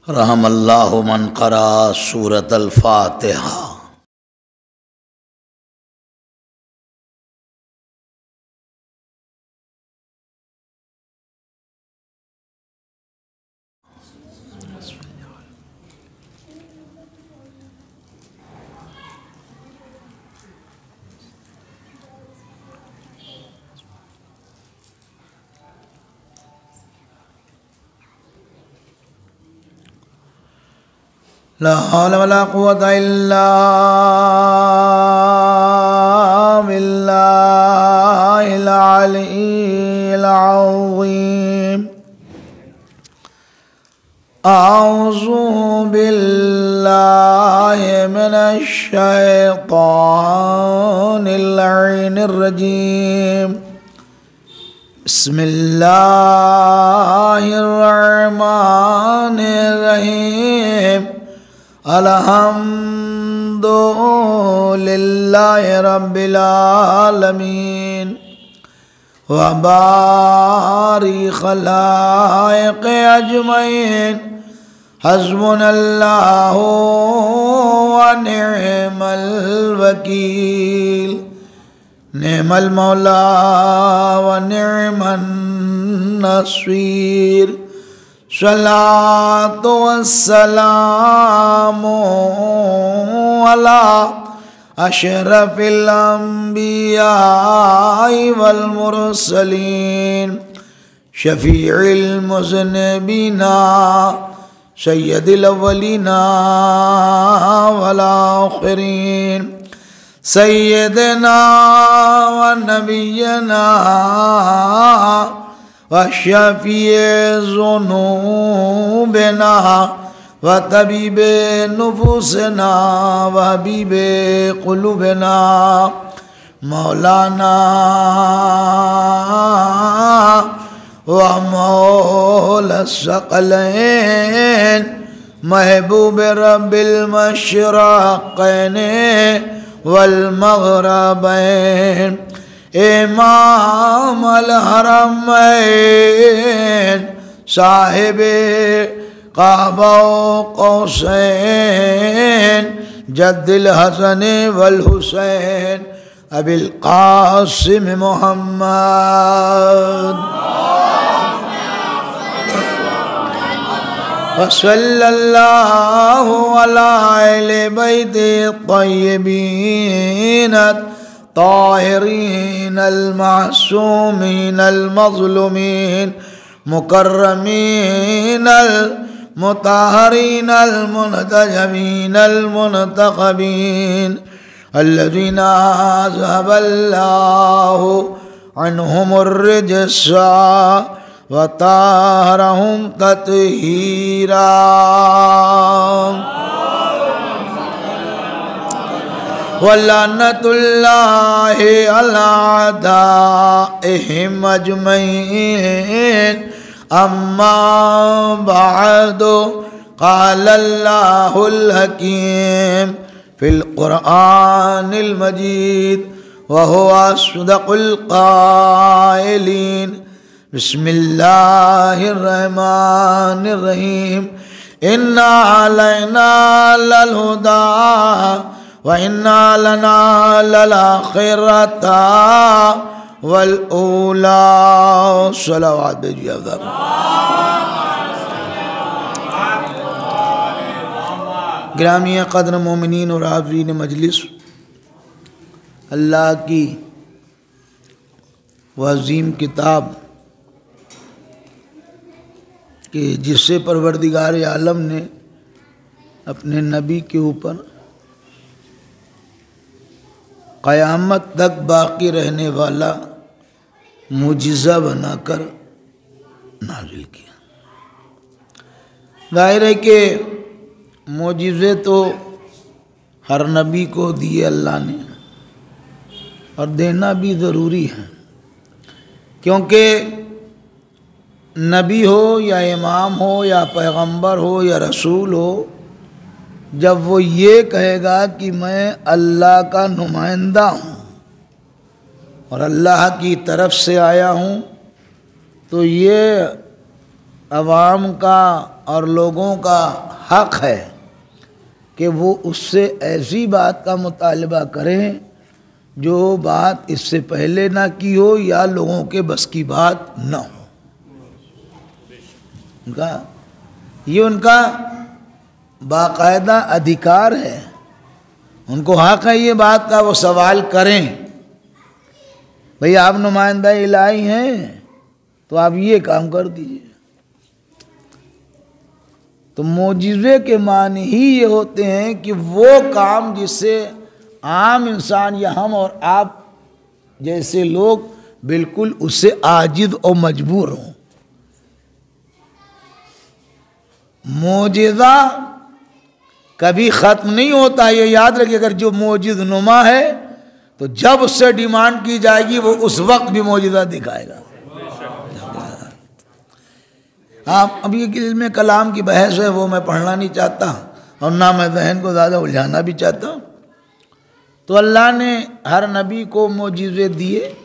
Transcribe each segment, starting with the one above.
रहमल्लाहु मन क़रा सूरतल फ़ातिहा। ला हौला वला कुव्वता इल्ला बिल्लाहिल अलिय्यिल अज़ीम। अऊज़ु बिल्लाहि मिनश शैतानिर लअीनिर रजीम। बिस्मिल्लाहिर रहमानिर रहीम। अल्हम्दुलिल्लाहि रब्बिल आलमीन व बारिक खलाइक़ अजमईन। हस्बुनल्लाहु व निअमल वकील। निअमल मौला व निअमन नसीर। सलातो वस्सलामु अला अशरफिल अंबिया वल मुरसलीन। शफीइल मुज़निबीना सय्यदिल अव्वलीना वल आखिरीन। सय्यदना व नबियना व शफ़ीए ज़ुनूबिना व तबीबे नुफूसिना व हबीबे क़ुलूबिना मौलाना व मौला सकलैन महबूब रब्बिल मशरक़ैन वल मग़रबैन। इमाम अल हरमैन साहिबे काबा व कौसैन जद्दिल हसन वल हुसैन अबिल कासिम मुहम्मद व सल्लल्लाहु अला अहले बैति तय्यबीन ताहिरीन अल मासूमीन अल मज़लूमीन मुकर्रमीन अल मुताहरीन अल मुंतजबीन अल मुंतखबीन अल्लज़ीना अज़हबल्लाहु अन्हुमुर रिज्सा व ताहरहुम तत्हीरा। वल्लनतुल्लाहि अला अदाइहिम अजमईन। अम्मा बअदु क़ालल्लाहुल हकीम फ़िल क़ुरआनिल मजीद व हुवा अस्दक़ुल क़ाइलीन। बिस्मिल्लाहिर रहमानिर रहीम। इन्ना अलैना लल हुदा व इन्ना लना लल आखिरता वल ऊला। सलावत भेजिए अगर ग्रामीय क़द्र मोमिनीन और हाज़रीन मजलिस, अल्लाह की वज़ीम किताब कि जिससे परवरदिगार आलम ने अपने नबी के ऊपर क़यामत तक बाकी रहने वाला मुजिज़ा बनाकर नाज़िल किया। ज़ाहिर है कि मुजिज़े तो हर नबी को दिए अल्लाह ने और देना भी ज़रूरी है, क्योंकि नबी हो या इमाम हो या पैगंबर हो या रसूल हो, जब वो ये कहेगा कि मैं अल्लाह का नुमाइंदा हूँ और अल्लाह की तरफ से आया हूँ, तो ये अवाम का और लोगों का हक है कि वो उससे ऐसी बात का मुतालबा करें जो बात इससे पहले ना की हो या लोगों के बस की बात ना हो। उनका बाकायदा अधिकार है, उनको हक है ये बात का वो सवाल करें। भाई आप नुमाइंदा इलाही हैं तो आप ये काम कर दीजिए। तो मोजिज़े के माने ही ये होते हैं कि वो काम जिससे आम इंसान या हम और आप जैसे लोग बिल्कुल उससे आजिज़ और मजबूर हों। मोजिज़ा कभी ख़त्म नहीं होता, ये याद रखिए। अगर जो मोजिज़ नुमा है तो जब उससे डिमांड की जाएगी वो उस वक्त भी मोजिज़ा दिखाएगा। आप अभी इल्म कलाम की बहस है वो मैं पढ़ना नहीं चाहता और ना मैं जहन को ज़्यादा उलझाना भी चाहता हूँ। तो अल्लाह ने हर नबी को मोजिज़े दिए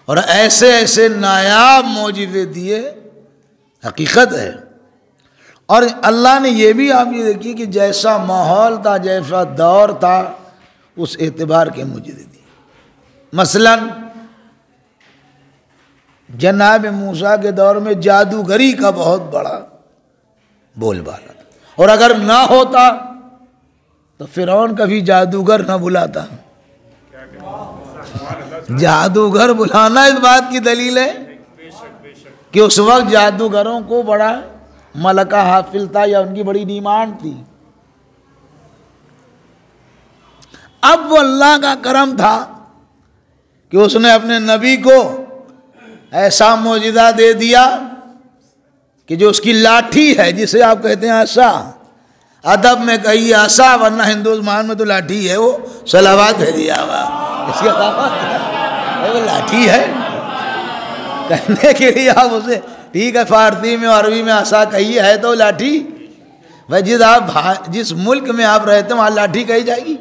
और ऐसे ऐसे नायाब मोजिज़े दिए, हकीकत है। और अल्लाह ने ये भी आप ये देखिए कि जैसा माहौल था, जैसा दौर था, उस एतबार के मोजिज़े दिए। मसलन जनाब मूसा के दौर में जादूगरी का बहुत बड़ा बोलबाला था, और अगर ना होता तो फिरौन कभी जादूगर ना बुलाता। जादूगर बुलाना इस बात की दलील है कि उस वक्त जादूगरों को बड़ा मलका हासिल था या उनकी बड़ी डिमांड थी। अब वो अल्लाह का करम था कि उसने अपने नबी को ऐसा मोजिज़ा दे दिया कि जो उसकी लाठी है, जिसे आप कहते हैं आसा, अदब में कही आसा, वरना हिंदुस्तान में तो लाठी है, वो सलावात है दिया हुआ, इसके अलावा वो लाठी है कहने के लिए आप उसे ठीक है फारसी में अरबी में आसा कही है तो लाठी। भाई जिस मुल्क में आप रहते हैं वहाँ लाठी कही जाएगी।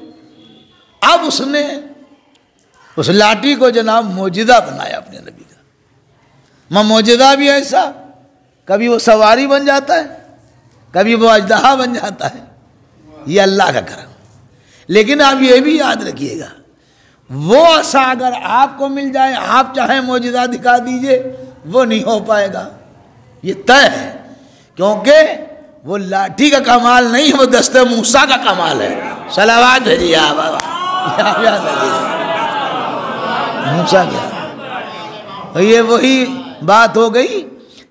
अब उसने उस लाठी को जनाब मोजिज़ा बनाया अपने नबी का। मां मोजिज़ा भी ऐसा, कभी वो सवारी बन जाता है, कभी वो अजदहा बन जाता है, ये अल्लाह का करम। लेकिन आप ये भी याद रखिएगा, वो आसा अगर आपको मिल जाए, आप चाहे मोजिज़ा दिखा दीजिए, वो नहीं हो पाएगा, ये तय है। क्योंकि वो लाठी का कमाल नहीं है, वो दस्ते मूसा का कमाल है। सलावात भेजिए बाबा, मूसा क्या। ये वही बात हो गई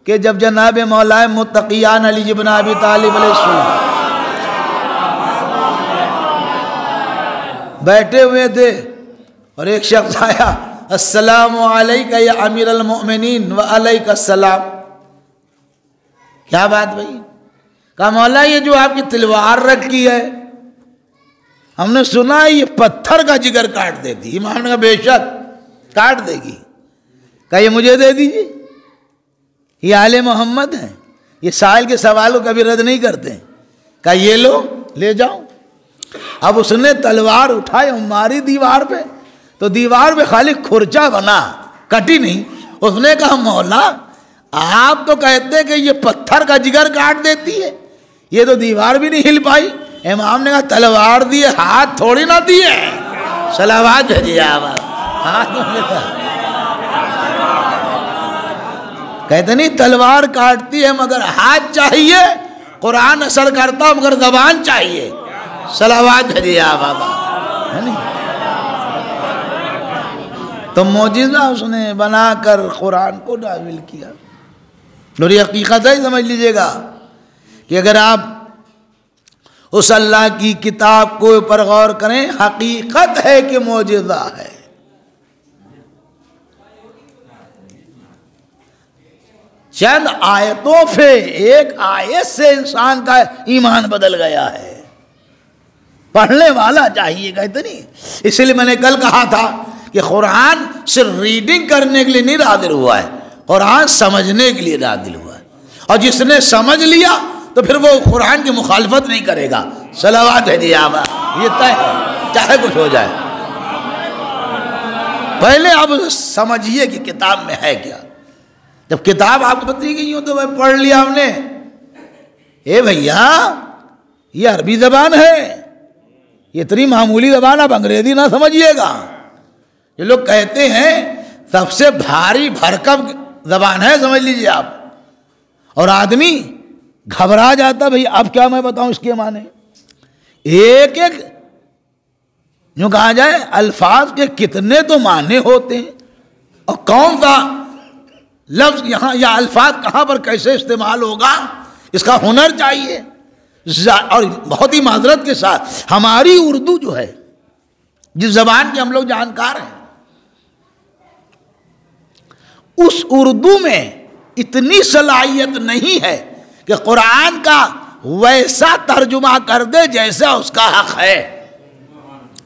कि जब जनाब मौलाए मुत्तकियान अली इब्न अबी तालिब अलैहिस्सलाम बैठे हुए थे और एक शख्स आया, अस्सलामु अलैका या अमीर अल मोमिनीन व अलैका अस्सलाम। क्या बात भाई? कहा मौला ये जो आपकी तलवार रखी है, हमने सुना है ये पत्थर का जिगर काट देती। इमाम ने कहा बेशक काट देगी। कहा ये मुझे दे दीजिए, ये आले मोहम्मद हैं, ये साहिल के सवाल को कभी रद्द नहीं करते। कहा ये लो, ले जाओ। अब उसने तलवार उठाई और मारी दीवार पे, तो दीवार पे खाली खुरचा बना, कटी नहीं। उसने कहा मौला आप तो कहते हैं कि ये पत्थर का जिगर काट देती है, ये तो दीवार भी नहीं हिल पाई। इमाम ने कहा तलवार दिए, हाथ थोड़ी ना दिए। सलावात भेजिए हाथ में। कहते नहीं तलवार काटती है मगर हाथ चाहिए, कुरान असर करता मगर जबान चाहिए। सलावात भेजिए बाबा, है नहीं? तो मोजिज़ा उसने बनाकर कुरान को नाजिल किया। और ये हकीकत है, समझ लीजिएगा कि अगर आप उस अल्लाह की किताब को ऊपर गौर करें, हकीकत है कि मोजिज़ा है। शायद आयतों से, एक आयत से इंसान का ईमान बदल गया है। पढ़ने वाला चाहिए, कहते नहीं। इसलिए मैंने कल कहा था कि कुरान सिर्फ रीडिंग करने के लिए नहीं नाज़िल हुआ है, कुरान समझने के लिए नाज़िल हुआ है। और जिसने समझ लिया तो फिर वो कुरान की मुखालफत नहीं करेगा। सलावात है जी आबा, ये तय है, चाहे कुछ हो जाए। पहले आप समझिए कि किताब में है क्या। जब किताब आपको बताई गई हो तो भाई पढ़ लिया हमने। ए भैया ये अरबी जबान है, ये इतनी मामूली जबान, आप अंग्रेजी ना समझिएगा। ये लोग कहते हैं सबसे भारी भरकम जबान है, समझ लीजिए आप। और आदमी घबरा जाता, भाई अब क्या मैं बताऊं इसके माने। एक एक यूं कहा जाए अल्फाज के कितने तो माने होते हैं, और कौन सा लफ्ज यहां या अल्फाज कहां पर कैसे इस्तेमाल होगा, इसका हुनर चाहिए। और बहुत ही माजरत के साथ हमारी उर्दू जो है, जिस जबान के हम लोग जानकार हैं, उस उर्दू में इतनी सलाहियत नहीं है कि कुरान का वैसा तर्जुमा कर दे जैसा उसका हक है।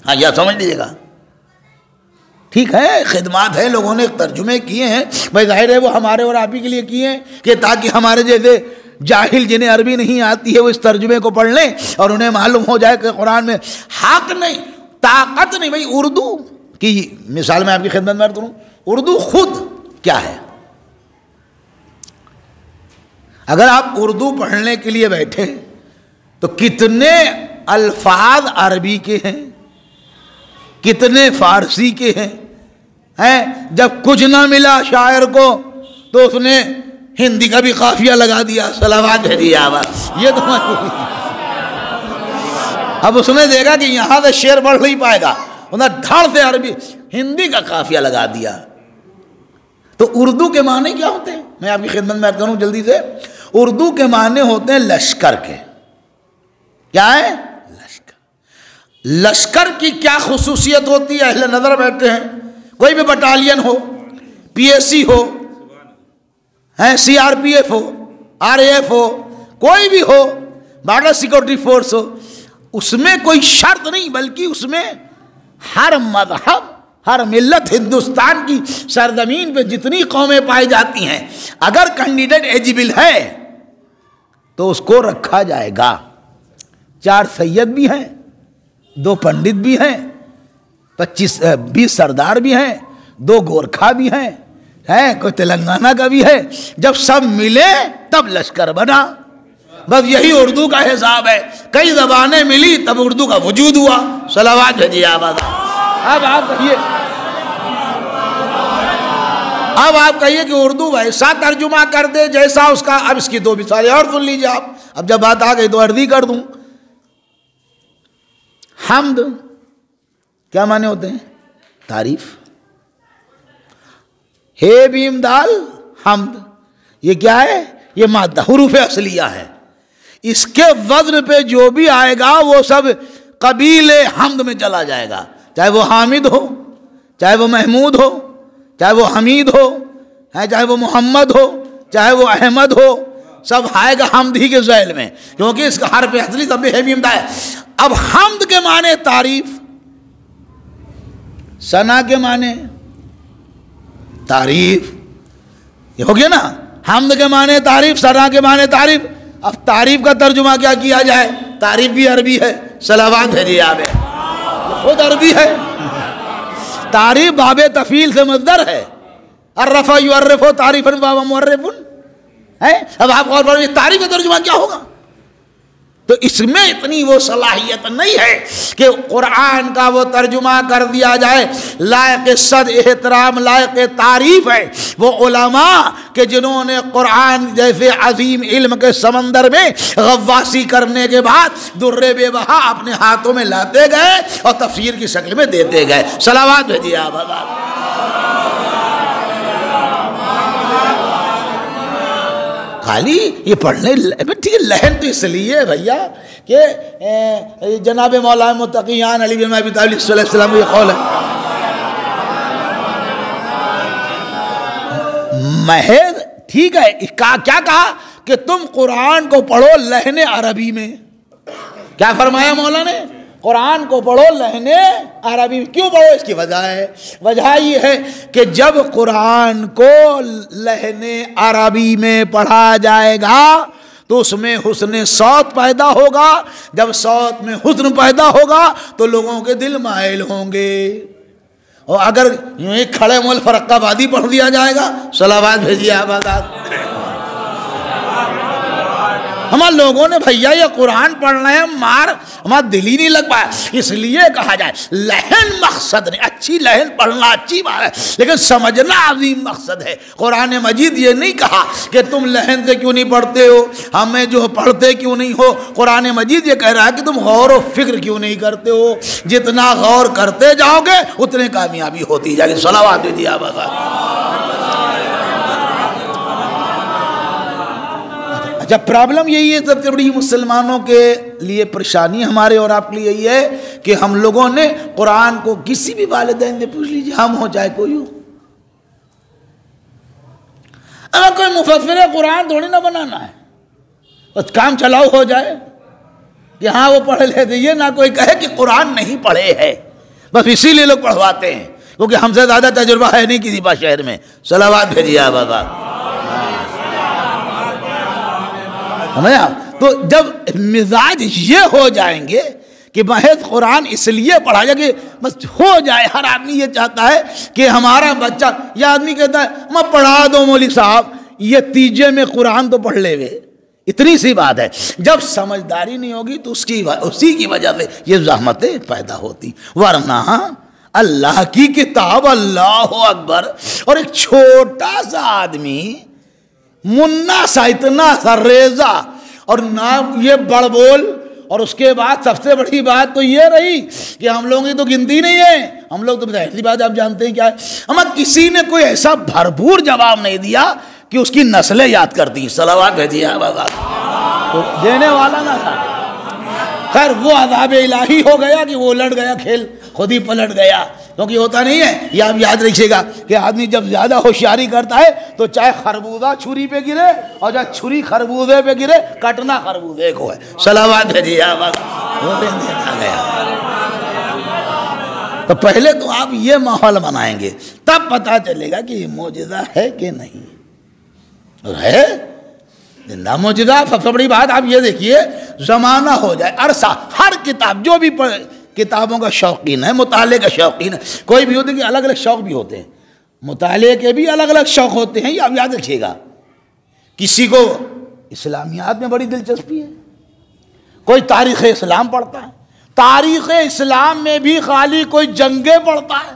हाँ, यह समझ लीजिएगा। ठीक है, खिदमात है, लोगों ने तर्जुमे किए हैं, भाई जाहिर है वो हमारे और आप ही के लिए किए हैं कि ताकि हमारे जैसे जाहिल जिन्हें अरबी नहीं आती है वो इस तर्जुमे को पढ़ लें और उन्हें मालूम हो जाए कि कुरान में हक नहीं, ताकत नहीं। भाई उर्दू की मिसाल मैं आपकी खिदमत में करूं, उर्दू खुद क्या है। अगर आप उर्दू पढ़ने के लिए बैठे तो कितने अल्फाज अरबी के हैं, कितने फारसी के हैं। जब कुछ ना मिला शायर को तो उसने हिंदी का भी काफिया लगा दिया, सलावात दे दिया। ये तो अब उसने देखा कि यहां से शेर बढ़ नहीं पाएगा, उन्हें धड़ से अरबी हिंदी का काफिया लगा दिया। तो उर्दू के माने क्या होते हैं, मैं आपकी खिदमत में अर्ज करूं जल्दी से। उर्दू के माने होते हैं लश्कर के। क्या है लश्कर? लश्कर की क्या खुसूसियत होती है? अहले नजर बैठे हैं, कोई भी बटालियन हो, पीएसी हो, है सीआरपीएफ हो, आरएएफ हो, कोई भी हो, बॉर्डर सिक्योरिटी फोर्स हो, उसमें कोई शर्त नहीं, बल्कि उसमें हर मजहब, हर मिल्लत, हिंदुस्तान की सरजमीन पे जितनी कौमें पाई जाती हैं, अगर कैंडिडेट एलिजिबल है तो उसको रखा जाएगा। 4 सैयद भी हैं, 2 पंडित भी हैं, 25-20 सरदार भी हैं, 2 गोरखा भी हैं, कोई तेलंगाना का भी है। जब सब मिले तब लश्कर बना। बस यही उर्दू का हिसाब है। कई जबानें मिली तब उर्दू का वजूद हुआ। सलावात भेजिए आवाज़। अब आप कहिए कि उर्दू वैसा तर्जुमा कर दे जैसा उसका। अब इसकी 2 मिसालें और सुन लीजिए आप। अब जब बात आ गई तो अर्जी कर दूं। हम्द क्या माने होते हैं? तारीफ। हे भीम दाल हम्द, ये क्या है? ये मादा हुरूफ असलिया है। इसके वज़न पे जो भी आएगा वो सब कबीले हम्द में चला जाएगा। चाहे वो हामिद हो, चाहे वो महमूद हो, चाहे वो हमीद हो, चाहे वो मोहम्मद हो, चाहे वो अहमद हो, सब आएगा हम्द ही के ज़ैल में, क्योंकि इसका हर पे असली सब है भीम दाल। अब हम्द के माने तारीफ, सना के माने तारीफ, ये हो गया ना। हम्द के माने तारीफ, सना के माने तारीफ। अब तारीफ का तर्जुमा क्या किया जाए? तारीफ भी अरबी है, सलावात है जी आबे, खुद अरबी है। तारीफ बाबे तफील से मज़दर है। अर्रफा युअर्रिफु तारीफन व मुअर्रिफुन है। अब आप गौर करिए तारीफ का तर्जुमा क्या होगा। तो इसमें इतनी वो सलाहियत नहीं है कि कुरान का वो तर्जुमा कर दिया जाए। लायक सद एहतराम, लायक तारीफ है वो उलमा के जिन्होंने कुरान जैसे अजीम इल्म के समंदर में गव्वासी करने के बाद दुर्रे बेबहा अपने हाथों में लाते गए और तफसीर की शक्ल में देते गए। सलावात भेजिए आप। खाली ये पढ़ने ठीक है, लहन तो इसलिए भैया कि जनाब मौला मुत्तक़ियान अली बिन अबी तालिब सल्लल्लाहु अलैहि वसल्लम का कौल है, महज ठीक है। क्या कहा कि तुम कुरान को पढ़ो लहने अरबी में। क्या फरमाया मौला ने? कुरान को पढ़ो लहने अरबी में। क्यों पढ़ो? इसकी वजह है। वजह ये है कि जब कुरान को लहने अरबी में पढ़ा जाएगा तो उसमें हुस्न सौत पैदा होगा। जब सौत में हुस्न पैदा होगा तो लोगों के दिल माइल होंगे। और अगर यूं ही खड़े मोल फरक्काबादी पढ़ दिया जाएगा, सलावात भेजिए आबाद। हमारे लोगों ने भैया ये कुरान पढ़ना है, मार हमारा दिल ही नहीं लग पाया, इसलिए कहा जाए लहन मकसद नहीं, अच्छी लहन पढ़ना अच्छी बात है, लेकिन समझना अजीम मकसद है। कुरान मजीद ये नहीं कहा कि तुम लहन से क्यों नहीं पढ़ते हो, हमें जो पढ़ते क्यों नहीं हो। कुरान मजीद ये कह रहा है कि तुम गौर व फिक्र क्यों नहीं करते हो। जितना गौर करते जाओगे उतने कामयाबी होती जाएगी। सलावत दीजिए आबाद। अच्छा, प्रॉब्लम यही है, सबसे बड़ी मुसलमानों के लिए परेशानी हमारे और आपके लिए यही है कि हम लोगों ने कुरान को किसी भी वालिदैन से पूछ लीजिए, हम हो चाहे कोई हो, अगर कोई मुफस्सिर कुरान थोड़ी ना बनाना है, बस काम चलाओ हो जाए कि हाँ वो पढ़ लेते, ये ना कोई कहे कि कुरान नहीं पढ़े है, बस इसीलिए लोग पढ़वाते हैं क्योंकि हमसे ज़्यादा तजुर्बा है नहीं किसी बात शहर में। सलावात भेजिए बाबा। समझा? तो जब मिजाज ये हो जाएंगे कि महज कुरान इसलिए पढ़ा जाए कि बस हो जाए, हर आदमी ये चाहता है कि हमारा बच्चा, यह आदमी कहता है मैं पढ़ा दो मौलवी साहब, ये तीजे में कुरान तो पढ़ ले वे, इतनी सी बात है। जब समझदारी नहीं होगी तो उसी की वजह से ये ज़हमतें पैदा होती, वरना अल्लाह की किताब, अल्लाह अकबर, और एक छोटा सा आदमी मुन्ना सा, इतना सा रेजा और नाम ये बड़बोल, और उसके बाद सबसे बड़ी बात तो ये रही कि हम लोगों की तो गिनती नहीं है, हम लोग तो ऐसी बात आप जानते हैं क्या है, हमें किसी ने कोई ऐसा भरपूर जवाब नहीं दिया कि उसकी नस्लें याद कर दी। सलावात भेजिए तो देने वाला ना था। खैर वो अज़ाब इलाही हो गया कि वो उलट गया, खेल खुद ही पलट गया, क्योंकि होता नहीं है, ये आप याद रखिएगा कि आदमी जब ज़्यादा होशियारी करता है तो चाहे खरबूजा छुरी पे गिरे और चाहे छुरी खरबूजे पे गिरे, कटना खरबूजे को है। सलावात भेजिए बस, वो देखा गया। तो पहले तो आप ये माहौल बनाएंगे, तब पता चलेगा कि ये मौजज़ा है कि नहीं। और है जिंदा मौजूदा। सबसे बड़ी बात आप ये देखिए, ज़माना हो जाए, अरसा, हर किताब जो भी किताबों का शौकीन है, मुताले का शौकीन है, कोई भी होते कि अलग अलग शौक़ भी होते हैं, मुताले के भी अलग अलग शौक़ होते हैं, ये आप याद रखिएगा। किसी को इस्लामियात में बड़ी दिलचस्पी है, कोई तारीख़ इस्लाम पढ़ता है, तारीख़ इस्लाम में भी खाली कोई जंगे पढ़ता है,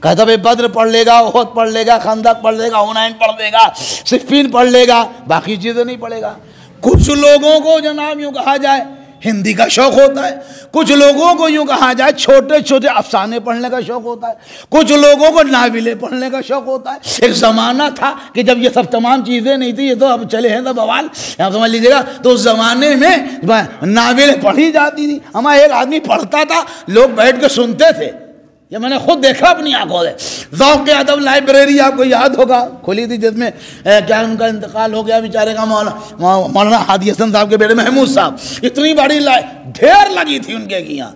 कहता भाई बद्र पढ़ लेगा, ओहद पढ़ लेगा, खंदक पढ़ लेगा, हुनैन पढ़ लेगा, सिफ़ीन पढ़ लेगा, बाकी चीज़ें नहीं पढ़ेगा। कुछ लोगों को जनाब यूँ कहा जाए हिंदी का शौक़ होता है, कुछ लोगों को यूँ कहा जाए छोटे छोटे अफसाने पढ़ने का शौक़ होता है, कुछ लोगों को नाविलें पढ़ने का शौक़ होता है। एक ज़माना था कि जब ये सब तमाम चीज़ें नहीं थी, ये तो अब चले हैं तो बवाल, आप समझ लीजिएगा। तो उस ज़माने में नाविलें पढ़ी जाती थी, हमारा एक आदमी पढ़ता था, लोग बैठ के सुनते थे, ये मैंने खुद देखा अपनी आंखों से। ज़ौक़ अदब लाइब्रेरी आपको याद होगा, खुली थी, जिसमें क्या उनका इंतकाल हो गया बेचारे का, मौलाना हादी हसन साहब के बेटे महमूद साहब, इतनी बड़ी ढेर लगी थी उनके यहाँ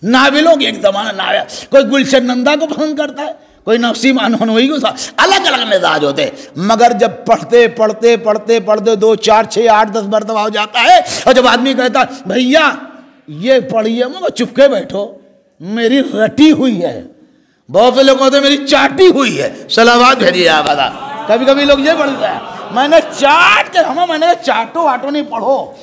नाविलों की। एक ज़माना नाविल, कोई गुलशन नंदा को पसंद करता है, कोई नसीम अनहोई को, अलग अलग मिजाज होते। मगर जब पढ़ते पढ़ते पढ़ते पढ़ते 2 4 6 8 10 मरतबा हो जाता है, और जब आदमी कहता भैया ये पढ़िए, मैं चुपके बैठो, मेरी रटी हुई है, बहुत से लोग होते मेरी चाटी हुई है। सलावात भेजिए आप। कभी कभी लोग ये बोलते हैं मैंने चाट के, मैंने चाटो वाटो नहीं पढ़ो,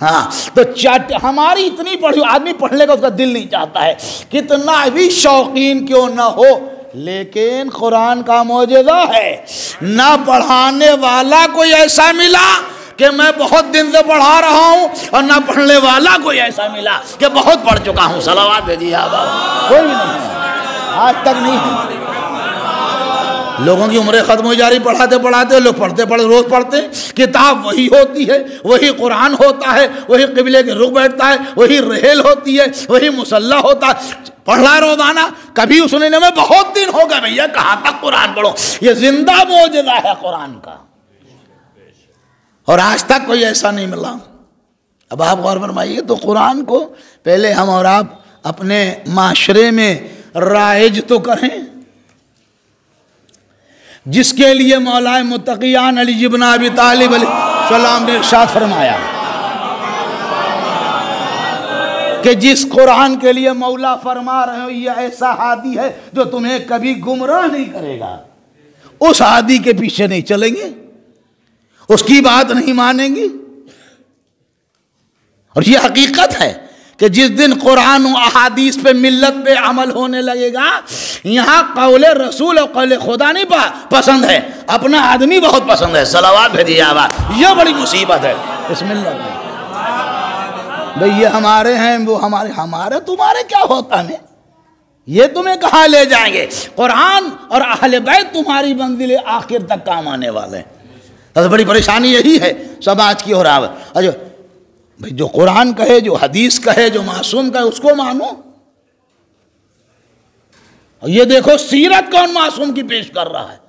हाँ तो चाट हमारी इतनी पढ़ी, आदमी पढ़ने का उसका दिल नहीं चाहता है, कितना भी शौकीन क्यों ना हो, लेकिन कुरान का मौजज़ा है। ना पढ़ाने वाला कोई ऐसा मिला कि मैं बहुत दिन से पढ़ा रहा हूँ, और ना पढ़ने वाला कोई ऐसा मिला कि बहुत पढ़ चुका हूँ। सलावात भेजिए आप। कोई भी नहीं है, आज तक नहीं है। लोगों की उम्रें ख़त्म हो जा रही पढ़ाते पढ़ाते, लोग पढ़ते पढ़ते रोज़ पढ़ते, किताब वही होती है, वही कुरान होता है, वही क़िबले के रुख बैठता है, वही रहेल होती है, वही मुसल्ला होता है, पढ़ रहा है रोज़ाना। कभी सुनने में बहुत दिन हो गए भैया, कहाँ तक कुरान पढ़ो, ये जिंदा मौजज़ा है कुरान का, और आज तक कोई ऐसा नहीं मिला। अब आप गौर फरमाइए, तो कुरान को पहले हम और आप अपने माशरे में राइज तो करें, जिसके लिए मौलाए मुत्तक़ियान अली इब्न अबी तालिब अलैहिस्सलाम ने इरशाद फरमाया, कि जिस कुरान के लिए मौला फरमा रहे हो ये ऐसा हादी है जो तुम्हें कभी गुमराह नहीं करेगा, उस हादी के पीछे नहीं चलेंगे, उसकी बात नहीं मानेंगे। और ये हकीकत है कि जिस दिन कुरान और अहादीस पे मिल्लत पे अमल होने लगेगा, यहाँ कौले रसूल और कौले खुदा नहीं पसंद है, अपना आदमी बहुत पसंद है। सलावात भेजिए आवाज, ये बड़ी मुसीबत है इस मिल्लत में। भाई ये हमारे हैं, वो हमारे तुम्हारे क्या होता है, ये तुम्हें कहाँ ले जाएंगे। कुरान और अहले बैत तुम्हारी मंजिल आखिर तक काम आने वाले हैं। सबसे बड़ी परेशानी यही है समाज की। और अजो भाई जो कुरान कहे, जो हदीस कहे, जो मासूम कहे उसको मानो। और ये देखो सीरत कौन मासूम की पेश कर रहा है।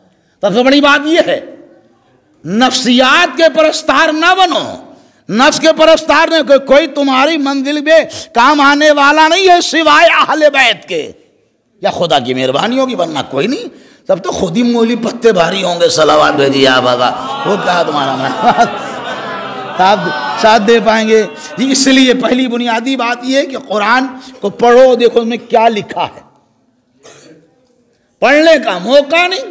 सबसे बड़ी बात ये है नफ्सियात के परस्तार ना बनो, नफ्स के परस्तार ने कोई तुम्हारी मंजिल में काम आने वाला नहीं है सिवाय अहले बैत के या खुदा की मेहरबानी होगी, वरना कोई नहीं। तब तो खुद ही मोली पत्ते भारी होंगे। सलावात भेजिए आप बाबा, वो क्या तुम्हारा साथ दे पाएंगे। इसलिए पहली बुनियादी बात यह है कि कुरान को पढ़ो, देखो उसमें क्या लिखा है। पढ़ने का मौका नहीं,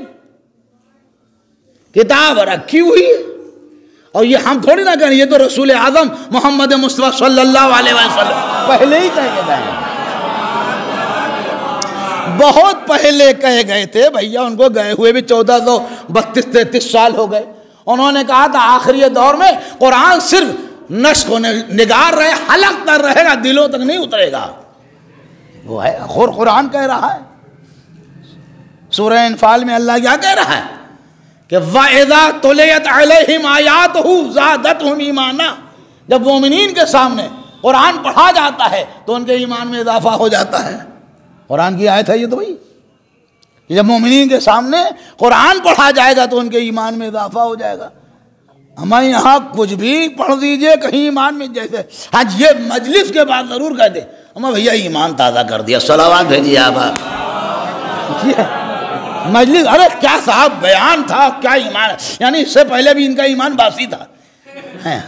किताब रखी हुई है। और ये हम थोड़ी ना करें, ये तो रसूल आज़म मोहम्मद मुस्तफ़ा सल्लल्लाहु अलैहि वसल्लम पहले ही कह गए, बहुत पहले कह गए थे भैया। उनको गए हुए भी 1432-33 साल हो गए। उन्होंने कहा था आखिरी दौर में कुरान सिर्फ नश्क को निगार रहे, हलक कर रहेगा, दिलों तक नहीं उतरेगा। वो है और कुरान कह रहा है। सूरह इन्फाल में अल्लाह क्या कह रहा है कि वाइज़ा तुलियत अलैहिम आयातुहु ज़ादतहुम ईमाना। जब मोमिनीन के सामने कुरान पढ़ा जाता है तो उनके ईमान में इजाफा हो जाता है। कुरान की आयत है ये तो भाई, जब मोमिनीन के सामने कुरान पढ़ा जाएगा तो उनके ईमान में इजाफा हो जाएगा। हमें यहाँ कुछ भी पढ़ दीजिए कहीं ईमान में, जैसे आज ये मजलिस के बाद जरूर कह दे हमें भैया ईमान ताज़ा कर दिया। सलावात भेजिए आप। मजलिस, अरे क्या साहब बयान था, क्या ईमान, यानी इससे पहले भी इनका ईमान बासी था।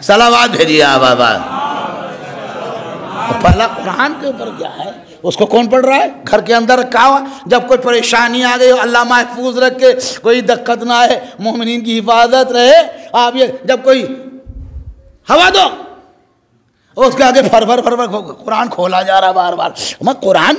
सलावात भेजिए आप बाबा। तो पहला कुरान के ऊपर क्या है, उसको कौन पढ़ रहा है? घर के अंदर रखा हुआ। जब कोई परेशानी आ गई, अल्लाह महफूज रखे, कोई दिक्कत ना आए, मोमिनीन की हिफाजत रहे। आप ये जब कोई हवा दो, उसके आगे फर कुरान खोला जा रहा बार बार। मैं कुरान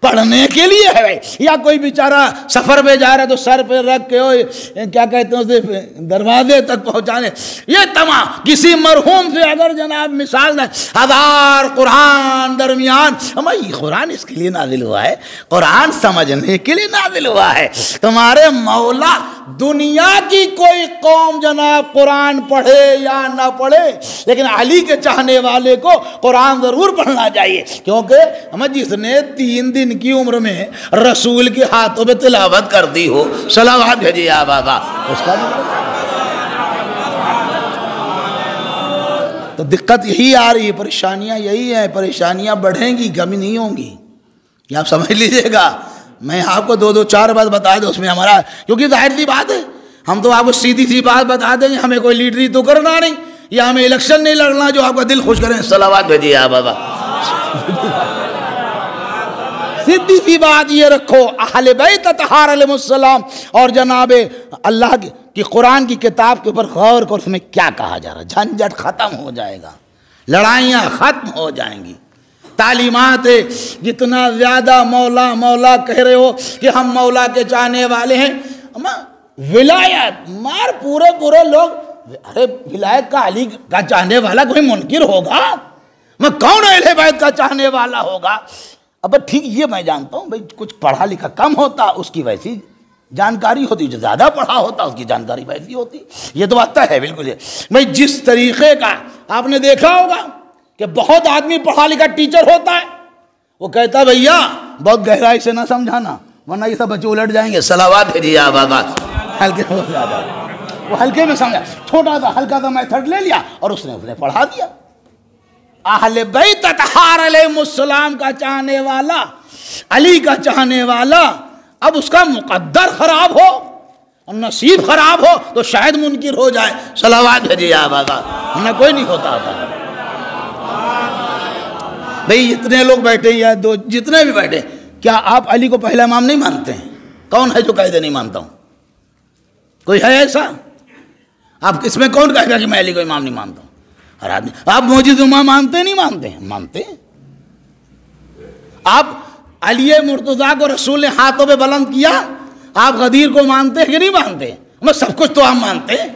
पढ़ने के लिए है भाई, या कोई बेचारा सफर में जा रहा है तो सर पे रख के क्या कहते हैं उसे दरवाजे तक पहुंचाने। ये तमाम किसी मरहूम से अगर जनाब मिसाल न 1000 कुरान दरमियान, हमारे कुरान इसके लिए नाजिल हुआ है, कुरान समझने के लिए नाजिल हुआ है। तुम्हारे मौला दुनिया की कोई कौम जनाब कुरान पढ़े या ना पढ़े, लेकिन अली के चाहने वाले को कुरान जरूर पढ़ना चाहिए। क्योंकि हमें जिसने 3 दिन की उम्र में रसूल के हाथों में तिलावत कर दी हो, सलावत भेजिए आप बाबा, उसका तो दिक्कत यही आ रही है, परेशानियां यही है। परेशानियां बढ़ेंगी, कमी नहीं होंगी, ये आप समझ लीजिएगा। मैं आपको 2-2 4 बात बता दूं उसमें हमारा, क्योंकि जाहिर सी बात है हम तो आपको सीधी सी बात बता देंगे, हमें कोई लीडरी तो करना नहीं, या हमें इलेक्शन नहीं लड़ना जो आपका दिल खुश करें। सलावत भेजिए आप बाबा। सीधी सी बात ये रखो, अहले बैत अतहार अलैहिस्सलाम और जनाबे अल्लाह की कुरान की किताब के ऊपर गौर करो, उसमें क्या कहा जा रहा है। झंझट खत्म हो जाएगा, लड़ाइयाँ खत्म हो जाएंगी। तालीमात जितना ज़्यादा मौला मौला कह रहे हो कि हम मौला के चाहने वाले हैं, विलायत मार पूरे लोग, अरे विलायत का अली का चाहने वाला कोई मुनकिर होगा? मैं कौन अहले बैत का चाहने वाला होगा? अब ठीक ये मैं जानता हूँ भाई, कुछ पढ़ा लिखा कम होता उसकी वैसी जानकारी होती, जो ज़्यादा पढ़ा होता उसकी जानकारी वैसी होती। ये तो बात है बिल्कुल। भाई जिस तरीके का आपने देखा होगा कि बहुत आदमी पढ़ा लिखा टीचर होता है, वो कहता है भैया बहुत गहराई से ना समझाना वरना ये सब बच्चे उलट जाएंगे। सलावत भेजिए आप बाबा। हल्के हो ज़्यादा, वो हल्के में समझा, छोटा सा हल्का सा मेथड ले लिया और उसने पढ़ा दिया। अहले बैत अतहार अलैहिस्सलाम का चाहने वाला, अली का चाहने वाला, अब उसका मुकद्दर खराब हो और नसीब खराब हो तो शायद मुनकिर हो जाए। सलावत भेजिए आप बाबा, वरना कोई नहीं होता था। भाई जितने लोग बैठे या दो जितने भी बैठे, क्या आप अली को पहला इमाम नहीं मानते हैं? कौन है जो कहे नहीं मानता हूं? कोई है ऐसा? आप किसमें कौन कहेगा कि मैं अली को इमाम नहीं मानता हूं? हर आदमी। आप मौजूदुमा मानते नहीं मानते हैं? मानते हैं। आप अली मुर्तज़ा को रसूल ने हाथों पे बुलंद किया, आप गदीर को मानते हैं कि नहीं मानते? मैं सब कुछ तो आप मानते हैं,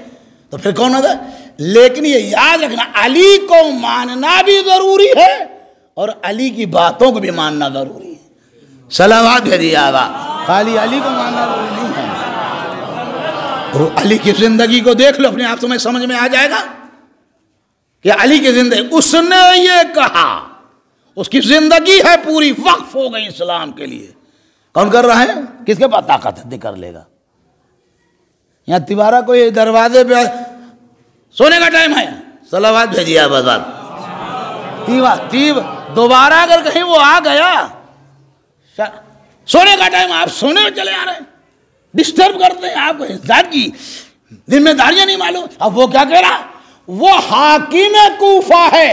तो फिर कौन होता? लेकिन ये याद रखना, अली को मानना भी जरूरी है और अली की बातों को भी मानना जरूरी है। सलावत भेजिए आगा, खाली अली को मानना जरूरी नहीं है। और अली की जिंदगी को देख लो, अपने आप तुम्हें समझ में आ जाएगा कि अली की जिंदगी, उसने ये कहा, उसकी जिंदगी है पूरी वक्फ हो गई इस्लाम के लिए। कौन कर रहा है? किसके पास ताकत है कर लेगा? यहाँ तिवारा कोई दरवाजे पे सोने का टाइम है, सलावत भेजिए आप आजाद। तीव दोबारा अगर कहीं वो आ गया, सोने का टाइम, आप सोने में चले आ रहे हैं, डिस्टर्ब करते हैं आपको, इंसान की जिम्मेदारियां नहीं मालूम। अब वो क्या कह रहा? वो हाकिम कूफा है,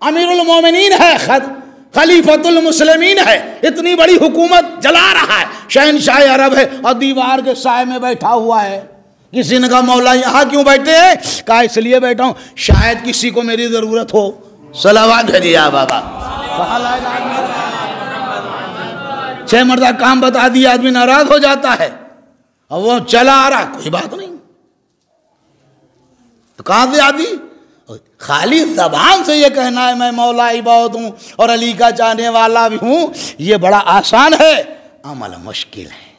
अमीरुल मोमिनीन है, खलीफतुल मुस्लिमीन है, इतनी बड़ी हुकूमत चला रहा है, शहनशाह अरब है और दीवार के साए में बैठा हुआ है। किसी ने कहा मौला यहाँ क्यों बैठे हैं? कहा इसलिए बैठा हूं शायद किसी को मेरी जरूरत हो। सलावत भेजिए बाबा। 6 मरतबा काम बता दिया, आदमी नाराज हो जाता है और वो चला आ रहा, कोई बात नहीं। तो कहां से आदि खाली जबान से ये कहना है मैं मौला इबादत हूं और अली का चाहने वाला भी हूं, ये बड़ा आसान है, अमल मुश्किल है,